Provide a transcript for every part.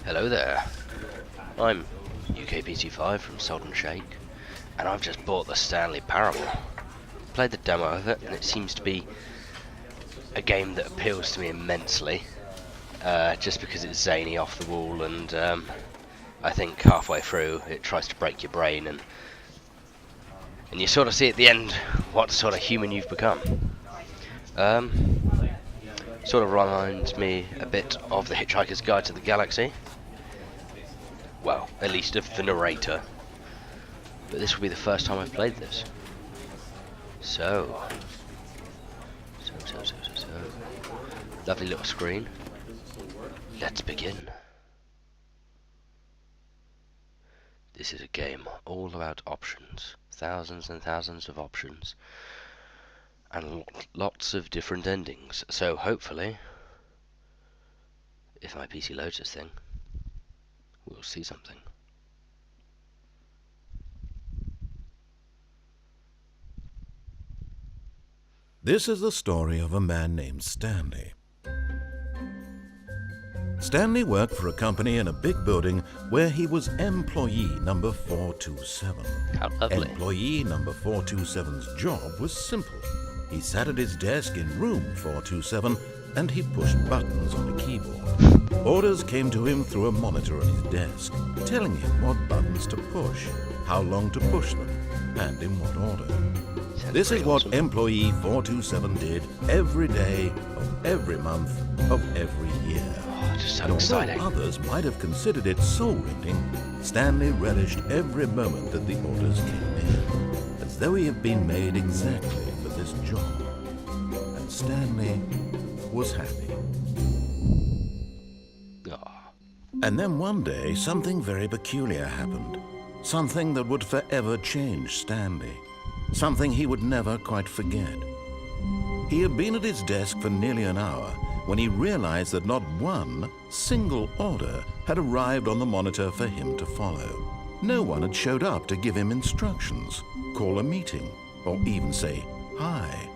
Hello there, I'm Ukpc5 from Salt and Shake, and I've just bought the Stanley Parable. Played the demo of it, and it seems to be a game that appeals to me immensely, just because it's zany, off the wall, and I think halfway through it tries to break your brain, and you sort of see at the end what sort of human you've become. Sort of reminds me a bit of The Hitchhiker's Guide to the Galaxy. Well, at least of the narrator. But this will be the first time I've played this. So. Lovely little screen. Let's begin. This is a game all about options. Thousands and thousands of options. And lots of different endings. So hopefully, if my PC loads this thing, we'll see something. This is the story of a man named Stanley. Stanley worked for a company in a big building where he was employee number 427. How lovely. Employee number 427's job was simple. He sat at his desk in room 427 and he pushed buttons on a keyboard. Orders came to him through a monitor on his desk, telling him what buttons to push, how long to push them, and in what order. This is what employee 427 did every day of every month of every year. Oh, just so And exciting. although others might have considered it soul-rending, Stanley relished every moment that the orders came in, as though he had been made exactly for this job. And Stanley was happy. Oh, And then one day, something very peculiar happened. Something that would forever change Stanley. Something he would never quite forget. He had been at his desk for nearly an hour when he realized that not one single order had arrived on the monitor for him to follow. No one had showed up to give him instructions, call a meeting, or even say hi.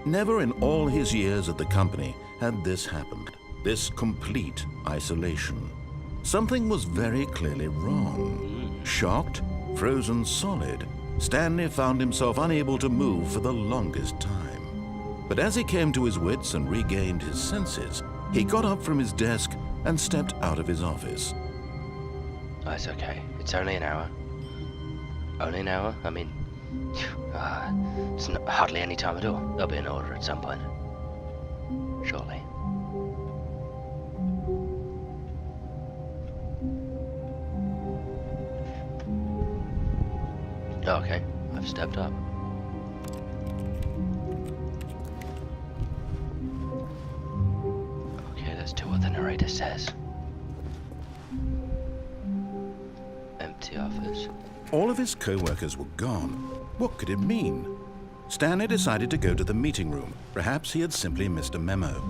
Never in all his years at the company had this happened, this complete isolation. Something was very clearly wrong. Shocked, frozen solid, Stanley found himself unable to move for the longest time. But as he came to his wits and regained his senses, he got up from his desk and stepped out of his office. oh, it's okay. It's only an hour. Only an hour? I mean, it's not, hardly any time at all. There'll be an order at some point. Surely. Oh, okay, I've stepped up. Okay, let's do what the narrator says. Empty office. All of his co-workers were gone. What could it mean? Stanley decided to go to the meeting room. Perhaps he had simply missed a memo.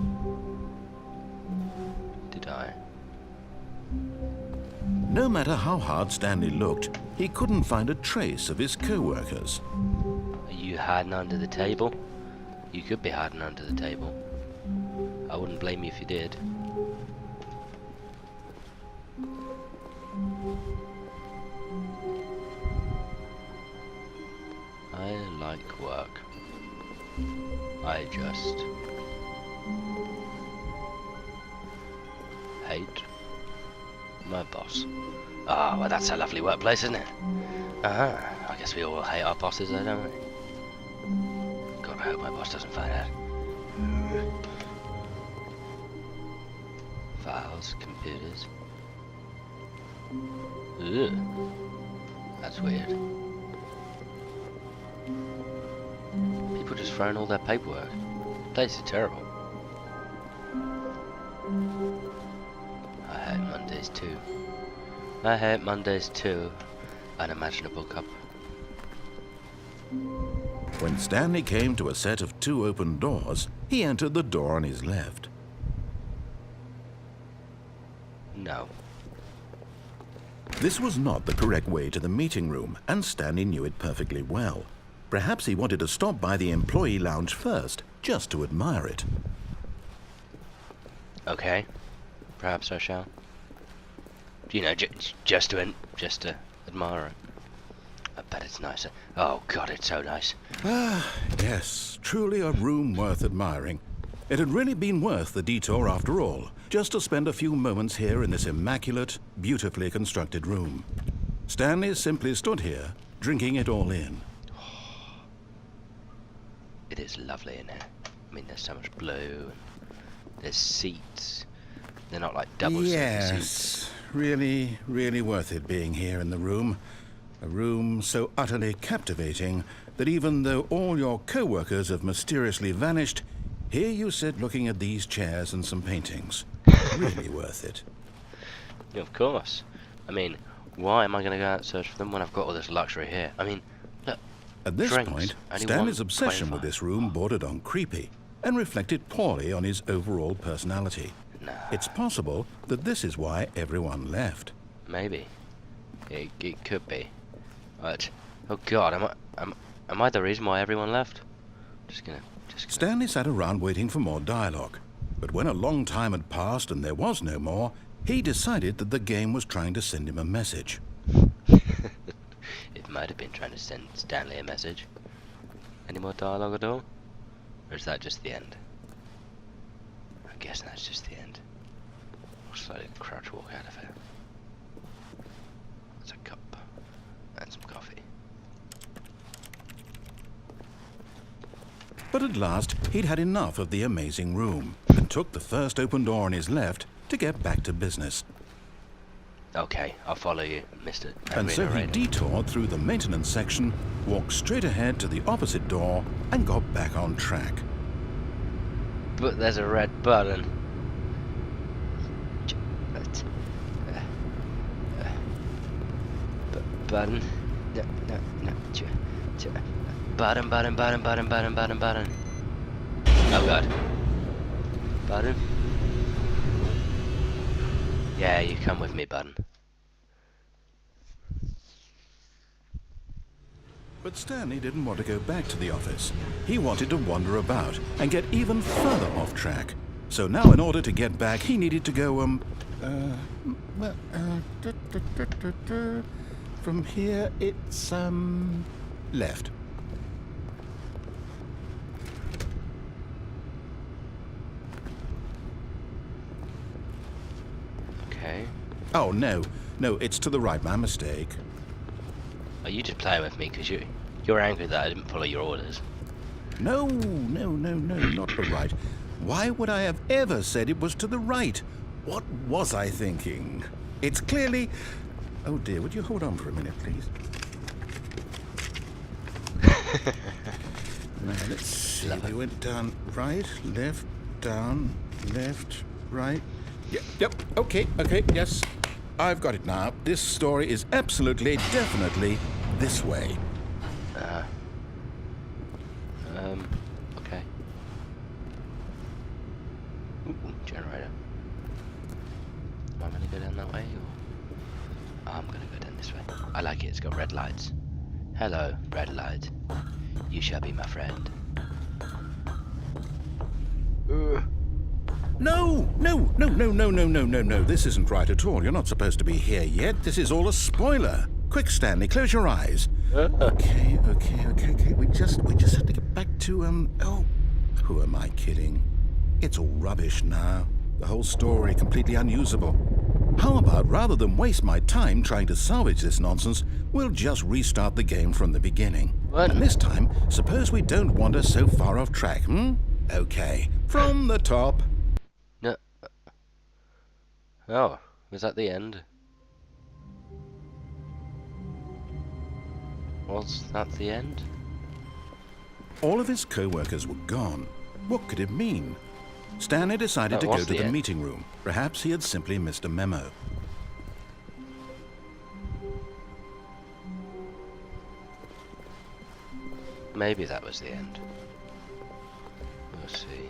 Did I? No matter how hard Stanley looked, he couldn't find a trace of his co-workers. Are you hiding under the table? You could be hiding under the table. I wouldn't blame you if you did. I like work. I just hate my boss. Ah, well, that's a lovely workplace, isn't it? I guess we all hate our bosses, though, don't we? God, I hope my boss doesn't find out. Files, computers. Ugh. That's weird. People just throwing all their paperwork. The place is terrible. I hate Mondays too. I hate Mondays too. Unimaginable cup. When Stanley came to a set of 2 open doors, he entered the door on his left. No. This was not the correct way to the meeting room, and Stanley knew it perfectly well. Perhaps he wanted to stop by the employee lounge first, just to admire it. Okay. Perhaps I shall. You know, just to admire it. I bet it's nicer. Oh God, it's so nice. Ah, yes, truly a room worth admiring. It had really been worth the detour after all, just to spend a few moments here in this immaculate, beautifully constructed room. Stanley simply stood here, drinking it all in. It is lovely in here. I mean, there's so much blue, and there's seats. They're not like double seats. Yes, really, really worth it being here in the room. A room so utterly captivating that even though all your co-workers have mysteriously vanished, here you sit looking at these chairs and some paintings. Really worth it. Yeah, of course. I mean, why am I going to go out and search for them when I've got all this luxury here? I mean, look. At this drinks, point, only Stanley's obsession with 1.25. this room bordered on creepy and reflected poorly on his overall personality. Nah. It's possible that this is why everyone left. Maybe. It could be. But, oh God, am I the reason why everyone left? Just gonna. Stanley sat around waiting for more dialogue. But when a long time had passed and there was no more, he decided that the game was trying to send him a message. It might have been trying to send Stanley a message. Any more dialogue at all? Or is that just the end? I guess that's just the end. I'll slowly crouch walk out of here. That's a cup. And some coffee. But at last, he'd had enough of the amazing room and took the first open door on his left to get back to business. Okay, I'll follow you, Mr. And so he Narrator. detoured through the maintenance section, walked straight ahead to the opposite door, and got back on track. But there's a red button. Button. No. Button. Oh God. Button. Yeah, you come with me, button. But Stanley didn't want to go back to the office. He wanted to wander about and get even further off track. So now in order to get back, he needed to go, from here it's, left. Okay. Oh, no, it's to the right, my mistake. Are you just playing with me because you're angry that I didn't follow your orders? No, not the right. Why would I have ever said it was to the right? What was I thinking? It's clearly... Oh dear, would you hold on for a minute, please? Now, let's see. We went down right, left, down, left, right. Yep, okay, yes. I've got it now. This story is absolutely, definitely this way. Okay. Ooh, generator. Am I gonna go down that way, or I'm gonna go down this way? I like it. It's got red lights. Hello, red light. You shall be my friend. No. This isn't right at all. You're not supposed to be here yet. This is all a spoiler. Quick, Stanley, close your eyes. Okay. We just have to get back to, oh, who am I kidding? It's all rubbish now. The whole story completely unusable. How about, rather than waste my time trying to salvage this nonsense, we'll just restart the game from the beginning. What? And this time, suppose we don't wander so far off track, Okay, from the top. No. Oh, was that the end? Was that the end? All of his co-workers were gone. What could it mean? Stanley decided to go to the meeting room. Perhaps he had simply missed a memo. Maybe that was the end. We'll see.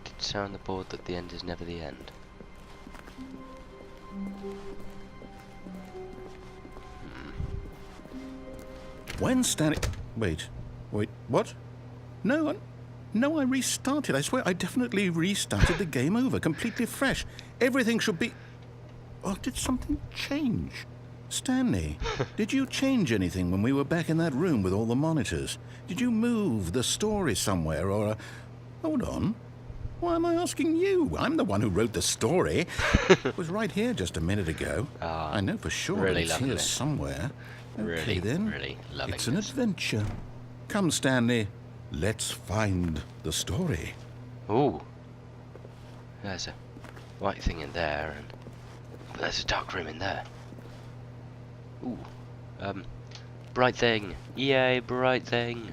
Did it say on the board that the end is never the end? When Stanley... Wait, what? No, No, I restarted. I swear I definitely restarted the game over, completely fresh. Everything should be... Oh, did something change? Stanley, did you change anything when we were back in that room with all the monitors? Did you move the story somewhere or... Hold on. Why am I asking you? I'm the one who wrote the story. It was right here just a minute ago. I know for sure really it's loving here this. somewhere. Okay, Really, then. really loving It's an this. adventure. Come, Stanley. Let's find the story. Ooh. There's a white thing in there, and there's a dark room in there. Ooh. Bright thing. Yay, bright thing.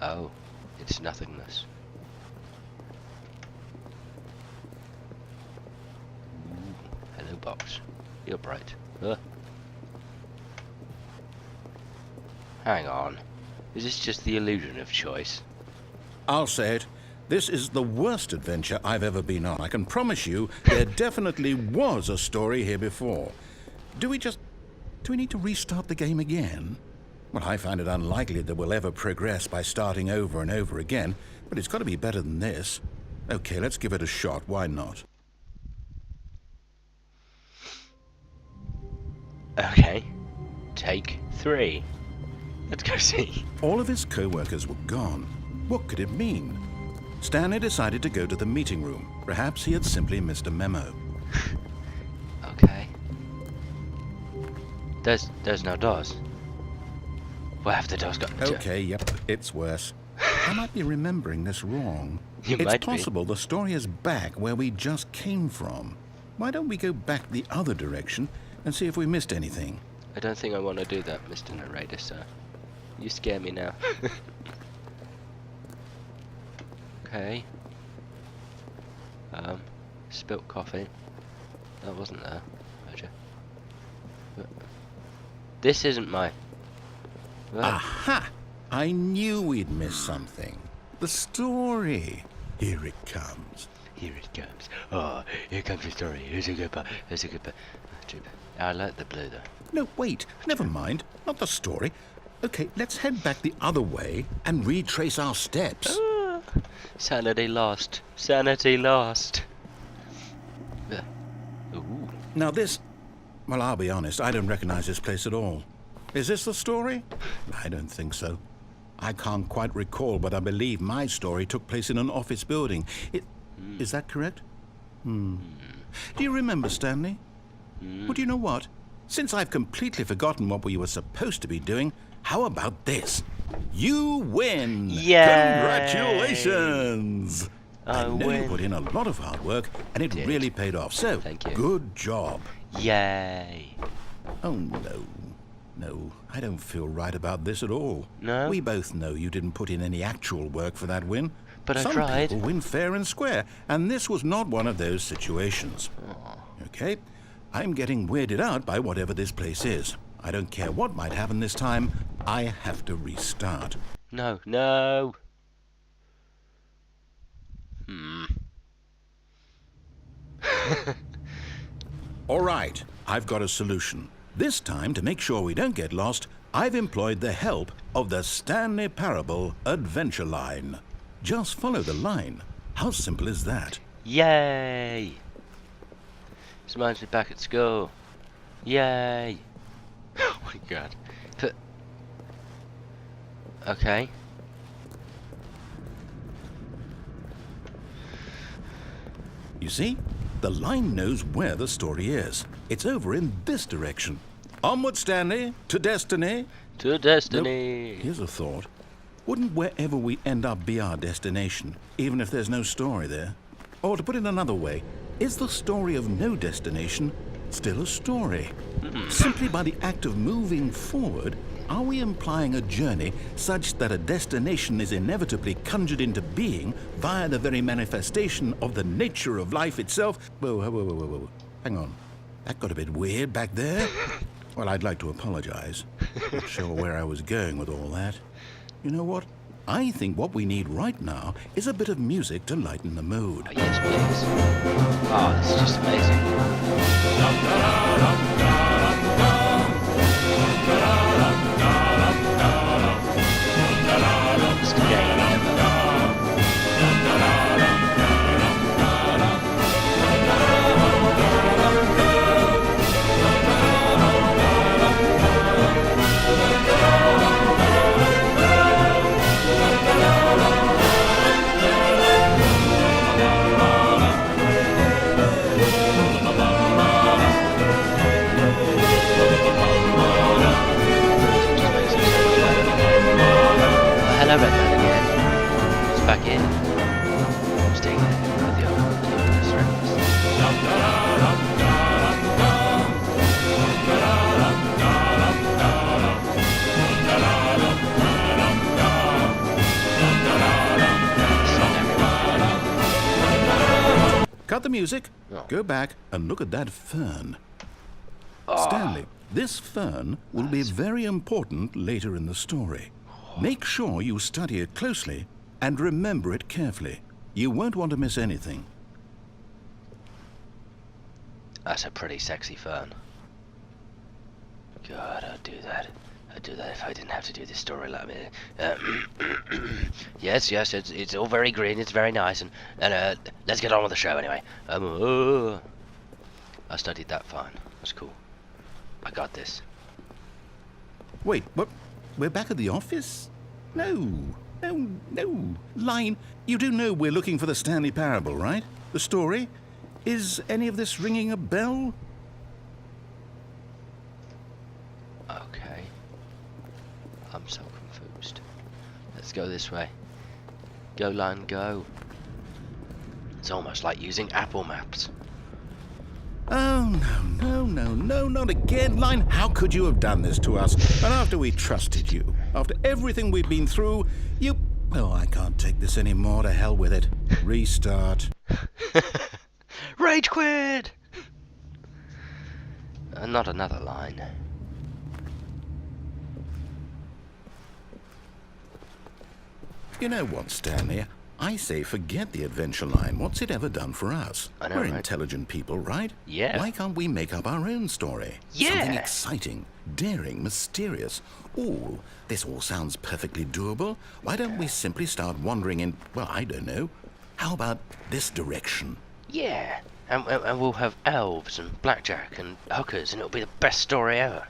Oh, it's nothingness. Ooh. Hello, box. You're bright. Hang on. Is this just the illusion of choice? I'll say it. This is the worst adventure I've ever been on. I can promise you there definitely was a story here before. Do we need to restart the game again? Well, I find it unlikely that we'll ever progress by starting over and over again, but it's got to be better than this. Okay, let's give it a shot. Why not? Okay. Take 3. Let's go see. All of his co-workers were gone. What could it mean? Stanley decided to go to the meeting room. Perhaps he had simply missed a memo. Okay. There's no doors. Where have the doors got? Okay, yep, it's worse. I might be remembering this wrong. You It's might be. possible the story is back where we just came from. Why don't we go back the other direction and see if we missed anything? I don't think I want to do that, Mr. Narrator, sir. You scare me now. Okay. Spilt coffee. That wasn't there. Roger. But this isn't my... Aha! I knew we'd missed something. The story. Here it comes. Here it comes. Oh, here comes the story. Here's a good part. Here's a good part. I like the blue, though. No, wait. Never mind. Not the story. Okay, let's head back the other way and retrace our steps. Sanity lost. Sanity lost. Ooh. Now this... Well, I'll be honest. I don't recognize this place at all. Is this the story? I don't think so. I can't quite recall, but I believe my story took place in an office building. Is that correct? Do you remember, Stanley? Well, do you know what? Since I've completely forgotten what we were supposed to be doing, how about this? You win! Yay! Congratulations! I know win. you put in a lot of hard work, and it really paid off. So, Thank you. good job. Yay. Oh, no. No, I don't feel right about this at all. No? We both know you didn't put in any actual work for that win. But I Some tried. people win fair and square, and this was not one of those situations. Okay? I'm getting weirded out by whatever this place is. I don't care what might happen this time. I have to restart. No, no. All right, I've got a solution. This time, to make sure we don't get lost, I've employed the help of the Stanley Parable Adventure Line. Just follow the line. How simple is that? Yay. This reminds me back at school. Yay. Oh my god. But... Okay. You see? The line knows where the story is. It's over in this direction. Onward, Stanley, to destiny. To destiny. Here's a thought. Wouldn't wherever we end up be our destination, even if there's no story there? Or to put it another way, is the story of no destination still a story? Simply by the act of moving forward, are we implying a journey such that a destination is inevitably conjured into being via the very manifestation of the nature of life itself? Whoa. Hang on. That got a bit weird back there. Well, I'd like to apologize. Not sure where I was going with all that. You know what? I think what we need right now is a bit of music to lighten the mood. Oh, yes, please. Oh, this is just amazing. back in. Staying with the other strengths. Cut the music, Oh. go back and look at that fern. Oh, Stanley, this fern will be very important later in the story. Make sure you study it closely and remember it carefully. You won't want to miss anything. that's a pretty sexy fern. God, I'd do that. I'd do that if I didn't have to do this story like me. Yes, it's all very green. It's very nice, and let's get on with the show anyway. I studied that fine. That's cool. I got this. Wait, what? We're back at the office? No. Line, you do know we're looking for the Stanley Parable, right? The story? Is any of this ringing a bell? Okay. I'm so confused. Let's go this way. Go, line, go. It's almost like using Apple Maps. Oh, no, not again. Line, how could you have done this to us? And after we trusted you, after everything we've been through, you... Oh, I can't take this anymore. To hell with it. Restart. Rage quit! Not another line. You know what, Stanley? I say forget the adventure line. What's it ever done for us? I know, We're right? intelligent people, right? Yeah. Why can't we make up our own story? Yeah. Something exciting, daring, mysterious. Ooh, this all sounds perfectly doable. Why don't we simply start wandering in, well, I don't know. How about this direction? Yeah, and we'll have elves and blackjack and hookers, and it'll be the best story ever.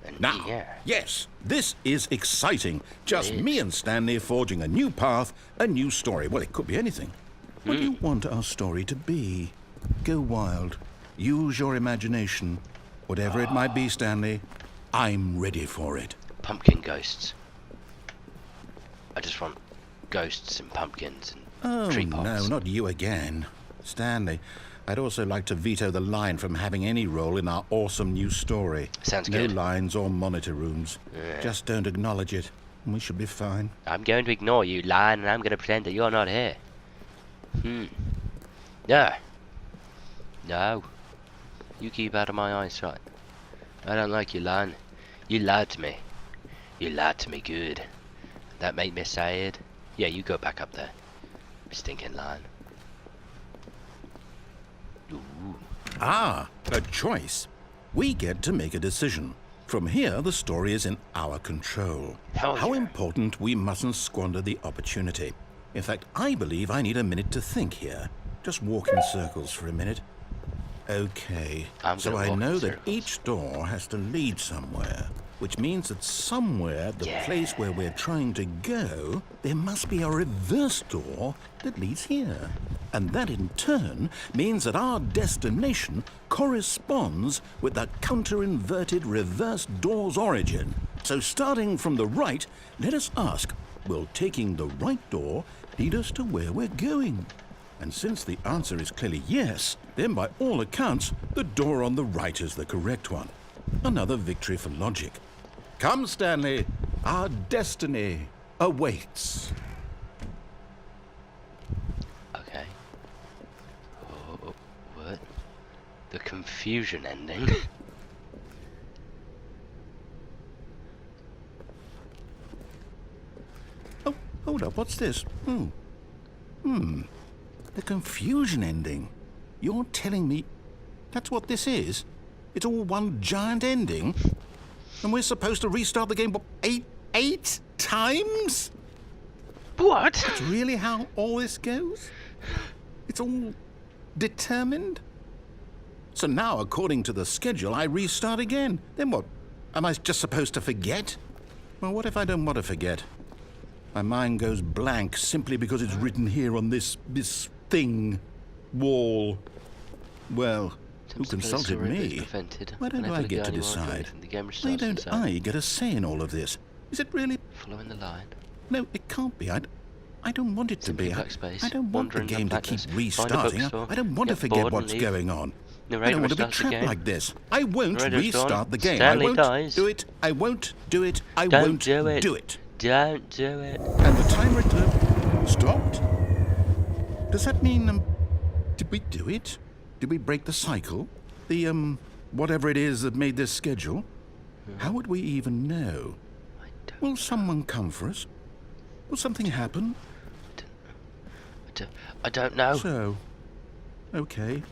And Now, yeah. yes, this is exciting. Just It is. me and Stanley forging a new path, a new story. Well, it could be anything. What do you want our story to be? Go wild. Use your imagination. Whatever it might be, Stanley, I'm ready for it. Pumpkin ghosts. I just want ghosts and pumpkins and Oh, tree pots. no, not you again. Stanley, I'd also like to veto the line from having any role in our awesome new story. Sounds no good. lines or monitor rooms. Yeah. Just don't acknowledge it, and we should be fine. I'm going to ignore you, Lion, and I'm going to pretend that you're not here. No. No. You keep out of my eyesight. I don't like you, Lion. You lied to me. You lied to me good. That made me sad. Yeah, you go back up there. Stinking Lion. Ooh. Ah, a choice. We get to make a decision. From here, the story is in our control. Hell How yeah. important we mustn't squander the opportunity. In fact, I believe I need a minute to think here. Just walk in circles for a minute. Okay, I'm so gonna I walk in know that circles. each door has to lead somewhere, which means that somewhere at the Yeah. place where we're trying to go, there must be a reverse door that leads here. And that in turn means that our destination corresponds with the counter-inverted reverse door's origin. So starting from the right, let us ask, will taking the right door lead us to where we're going? And since the answer is clearly yes, then by all accounts, the door on the right is the correct one. Another victory for logic. Come, Stanley, our destiny awaits. Okay. Oh, what? The confusion ending? Oh, hold up, what's this? The confusion ending. You're telling me that's what this is? It's all one giant ending? And we're supposed to restart the game, what, eight times? What? That's really how all this goes? It's all determined? So now, according to the schedule, I restart again. Then what? Am I just supposed to forget? Well, what if I don't want to forget? My mind goes blank simply because it's written here on this thing, wall. Well, who consulted me? Why don't I get to decide? Why don't I get a say in all of this? Is it really? Following the line. No, it can't be. I don't want it to Simply be. black space, I don't want the wander in the game to keep blackness, find a restarting. bookstore, I don't want to get forget bored and what's leave. going on. I Narrator don't want to be restarts the trapped game. like this. I won't Narrator's restart gone. the game. Stanley I won't dies. do it. I won't do it. I Don't won't do it. do it. Don't do it. And the timer stopped. Does that mean, did we do it? Did we break the cycle? The, whatever it is that made this schedule? How would we even know? Will someone come for us? Will something happen? I don't know. So, okay.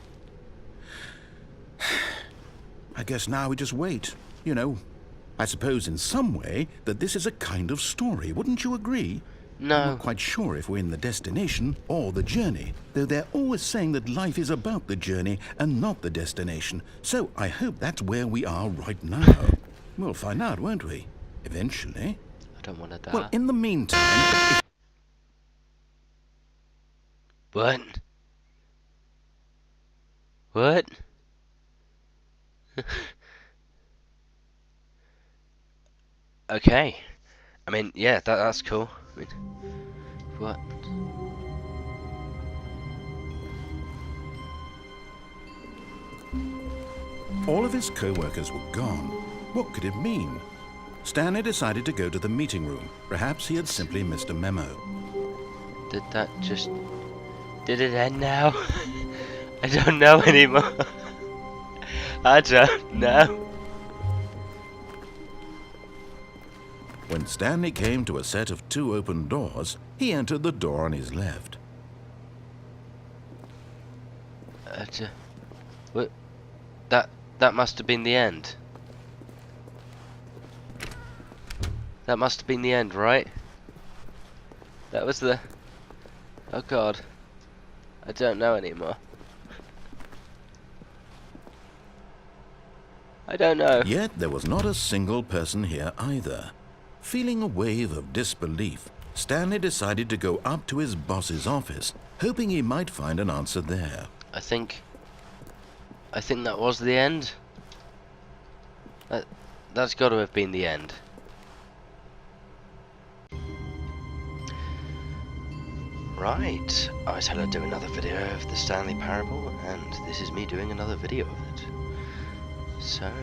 I guess now we just wait. You know, I suppose in some way that this is a kind of story. Wouldn't you agree? I'm No. not quite sure if we're in the destination or the journey, though they're always saying that life is about the journey and not the destination. So I hope that's where we are right now. We'll find out, won't we? Eventually. I don't want to die. Well, in the meantime... What? What? Okay. I mean, yeah, that's cool. I mean, what? All of his co-workers were gone. What could it mean? Stanley decided to go to the meeting room. Perhaps he had simply missed a memo. Did that just... Did it end now? I don't know anymore. I don't know. When Stanley came to a set of 2 open doors, he entered the door on his left. What? That must have been the end. That must have been the end, right? That was the... Oh god. I don't know anymore. I don't know. Yet there was not a single person here either. Feeling a wave of disbelief, Stanley decided to go up to his boss's office, hoping he might find an answer there. I think that was the end. That's got to have been the end. Right, I said I'd do another video of the Stanley Parable, and this is me doing another video of it. So...